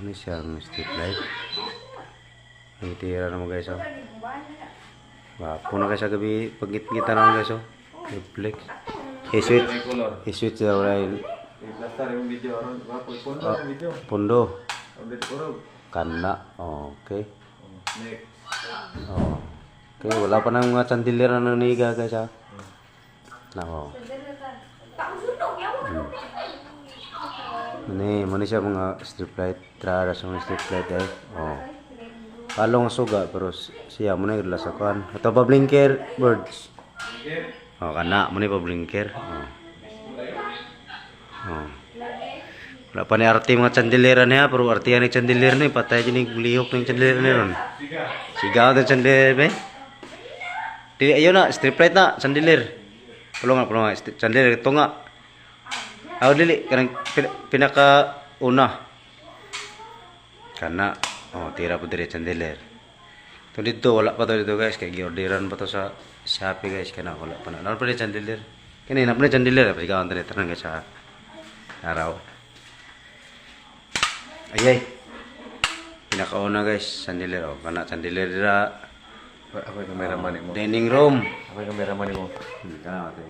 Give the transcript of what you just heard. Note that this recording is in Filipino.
Ini siya ang street light. Ang tira naman guys, oh. Puno guys sa gabi. Pagkita naman guys, oh. Reflex. I-switch daw rin. Pundo. Kana. Okay. Okay, wala pa nang mga chandelier na naniga guys, ha. Nako. Mani siya mga strip light, trara sa mga strip light eh. Kalong suga pero siya mo na gudla sa kan. Ato pa blinker birds. Kana mo ni pa blinker. Wala pa ni arti mga chandelier niya pero arti ni chandelier ni patay ni lihok ng chandelier ni ron. Sigaw ng chandelier be. Di ayo na strip light na chandelier. Pulong chandelier ito nga. Aw dili kanang pinaka una. Kana tira po dire chandelier. To dito wala pa to dito guys kay giorderan pa to sa Shopee guys kana wala pa na. Ano pa ni chandelier? Kani na pa ni chandelier pa sigaw dire tanang guys sa araw. Ayay. Pinaka una guys chandelier kana chandelier dira. Apa yung cameraman mo? Dining room. Apa yung cameraman mo? Kana ate.